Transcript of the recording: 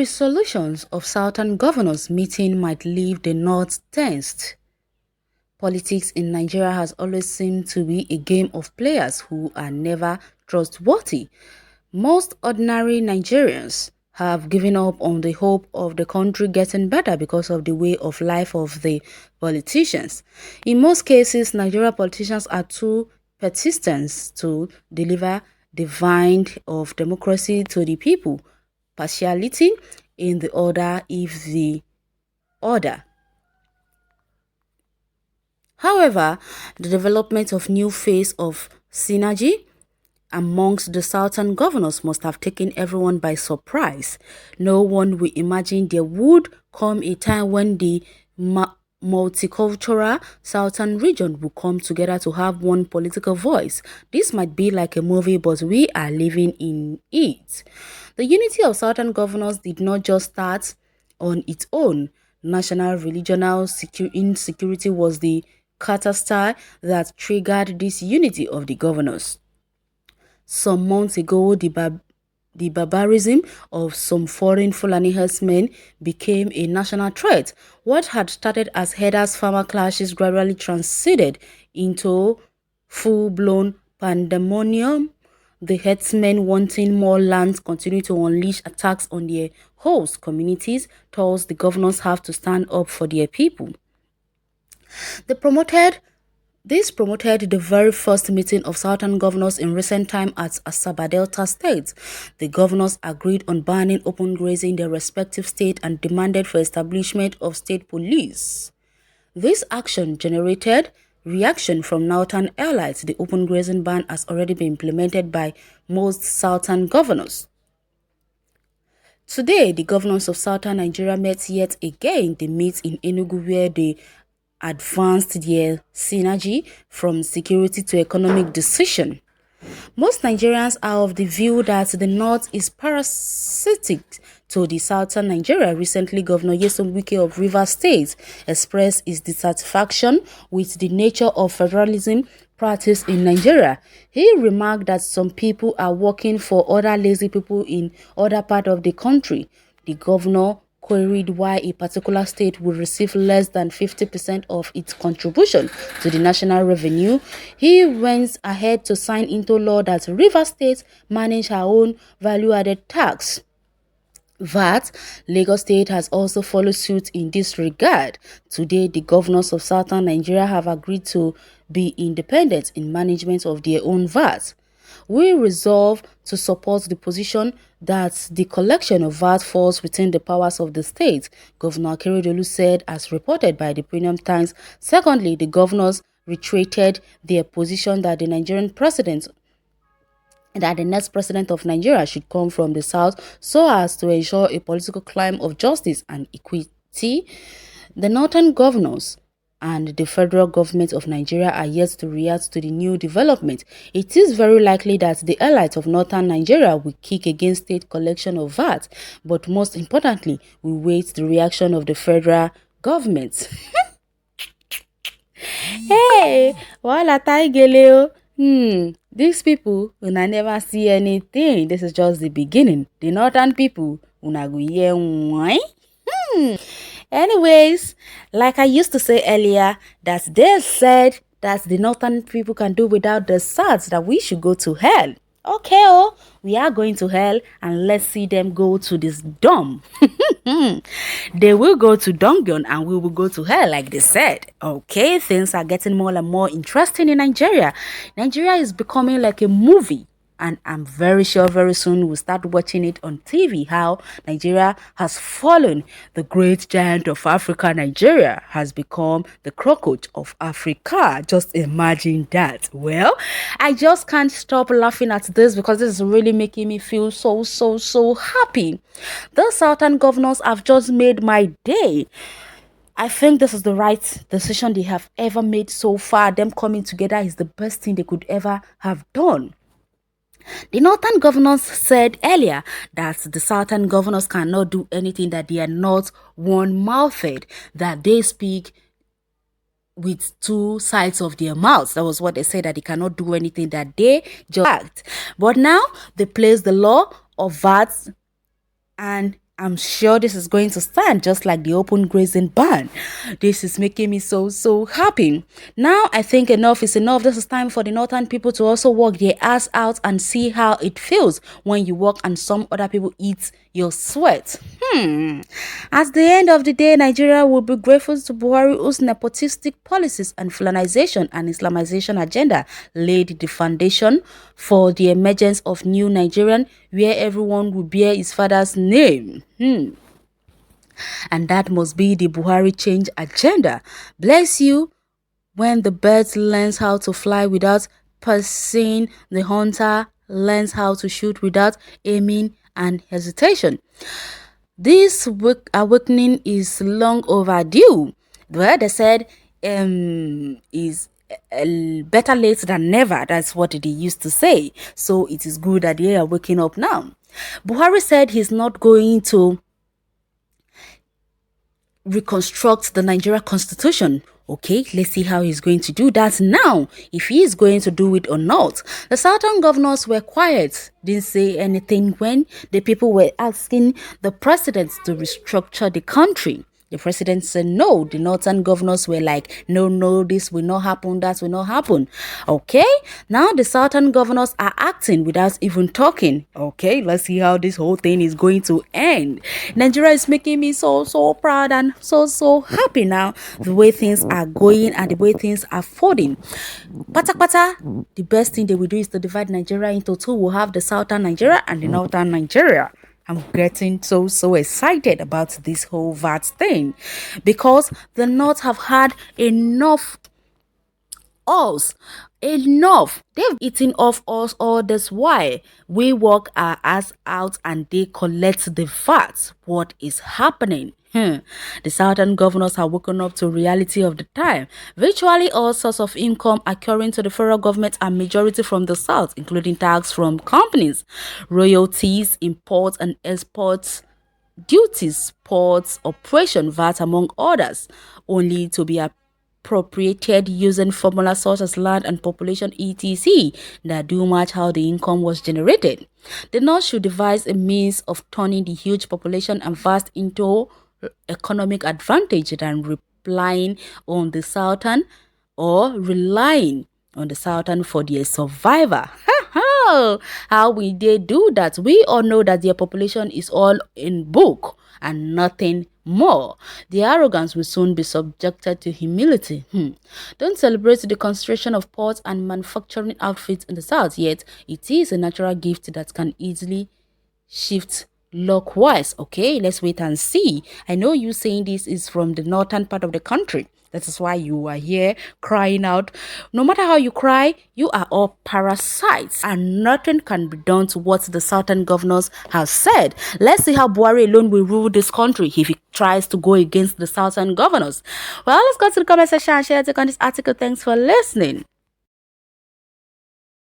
resolutions of Southern governors meeting might leave the North tensed. Politics in Nigeria has always seemed to be a game of players who are never trustworthy. Most ordinary Nigerians have given up on the hope of the country getting better because of the way of life of the politicians. In most cases, Nigerian politicians are too persistent to deliver the vine of democracy to the people. Partiality in the order if the order. However, the development of new phase of synergy amongst the Southern governors must have taken everyone by surprise. No one will imagine there would come a time when the multicultural Southern region will come together to have one political voice. This might be like a movie, but we are living in it. The unity of Southern governors did not just start on its own. National regional insecurity was the catastrophe that triggered this unity of the governors. Some months ago, the barbarism of some foreign Fulani herdsmen became a national threat. What had started as herders-farmer clashes gradually transcended into full-blown pandemonium. The herdsmen wanting more land continue to unleash attacks on their host communities, thus the governors have to stand up for their people. This promoted the very first meeting of Southern governors in recent time at Asaba Delta State. The governors agreed on banning open grazing in their respective state and demanded for establishment of state police. This action generated reaction from Northern elites. The open grazing ban has already been implemented by most Southern governors. Today, the governors of Southern Nigeria met yet again. They meet in Enugu where they advanced their synergy from security to economic decision. Most Nigerians are of the view that the North is parasitic to the Southern Nigeria. Recently, Governor Nyesom Wike of Rivers State expressed his dissatisfaction with the nature of federalism practiced in Nigeria. He remarked that some people are working for other lazy people in other parts of the country. The governor queried why a particular state would receive less than 50% of its contribution to the national revenue. He went ahead to sign into law that Rivers State manage her own value-added tax. VAT, Lagos State has also followed suit in this regard. Today, the governors of Southern Nigeria have agreed to be independent in management of their own VAT. We resolve to support the position that the collection of VAT falls within the powers of the state, Governor Akeredolu said, as reported by the Premium Times. Secondly, the governors reiterated their position that the next president of Nigeria should come from the south so as to ensure a political climate of justice and equity. The northern governors and the federal government of Nigeria are yet to react to the new development. It is very likely that the elite of northern Nigeria will kick against state collection of VAT, but most importantly, we wait the reaction of the federal government. Hey, wala taigele. These people, una never see anything. This is just the beginning. The northern people, una go hear why? Anyways, like I used to say earlier, that they said that the northern people can do without the south, that we should go to hell. Okay, we are going to hell, and let's see them go to this dumb. They will go to Dongyun and we will go to hell, like they said. Okay, things are getting more and more interesting in Nigeria. Nigeria is becoming like a movie. And I'm very sure very soon we'll start watching it on TV, how Nigeria has fallen. The great giant of Africa, Nigeria, has become the crocodile of Africa. Just imagine that. Well, I just can't stop laughing at this because this is really making me feel so happy. The Southern governors have just made my day. I think this is the right decision they have ever made so far. Them coming together is the best thing they could ever have done. The northern governors said earlier that the southern governors cannot do anything, that they are not one-mouthed, that they speak with two sides of their mouths. That was what they said, that they cannot do anything, that they just act. But now they place the law of VAT and I'm sure this is going to stand just like the open grazing ban. This is making me so happy. Now I think enough is enough. This is time for the northern people to also work their ass out and see how it feels when you work and some other people eat your sweat. At the end of the day, Nigeria will be grateful to Buhari, whose nepotistic policies and Fulanization and Islamization agenda laid the foundation for the emergence of new Nigerian, where everyone will bear his father's name. And that must be the Buhari change agenda. Bless you. When the bird learns how to fly without pursuing, the hunter learns how to shoot without aiming and hesitation. This awakening is long overdue. Well, they said is better late than never. That's what they used to say. So it is good that they are waking up now. Buhari said he's not going to reconstruct the Nigeria constitution. Okay, let's see how he's going to do that now, if he is going to do it or not. The southern governors were quiet, didn't say anything when the people were asking the president to restructure the country. The president said no. The northern governors were like, no, this will not happen, that will not happen. Okay, now the southern governors are acting without even talking. Okay, let's see how this whole thing is going to end. Nigeria is making me so proud and so happy now. The way things are going and the way things are folding. Pata, the best thing they will do is to divide Nigeria into two. We'll have the southern Nigeria and the northern Nigeria. I'm getting so excited about this whole VAT thing because the North have had enough us. Enough. They've eaten off us all this while. We work our ass out and they collect the VAT. What is happening? The southern governors have woken up to reality of the time. Virtually all sorts of income accruing to the federal government are majority from the south, including tax from companies, royalties, imports and exports, duties, ports, operation, VAT, among others, only to be appropriated using formulas such as land and population etc. that do match how the income was generated. The North should devise a means of turning the huge population and vast into economic advantage than relying on the southern for their survivor. How will they do that? We all know that their population is all in book and nothing more. The arrogance will soon be subjected to humility. Don't celebrate the concentration of ports and manufacturing outfits in the south, yet it is a natural gift that can easily shift clockwise. Okay, let's wait and see. I know you saying this is from the northern part of the country. That is why you are here crying out. No matter how you cry, you are all parasites and nothing can be done to what the southern governors have said. Let's see how Buhari alone will rule this country if he tries to go against the southern governors. Well, let's go to the comment section and share your take on this article. Thanks for listening.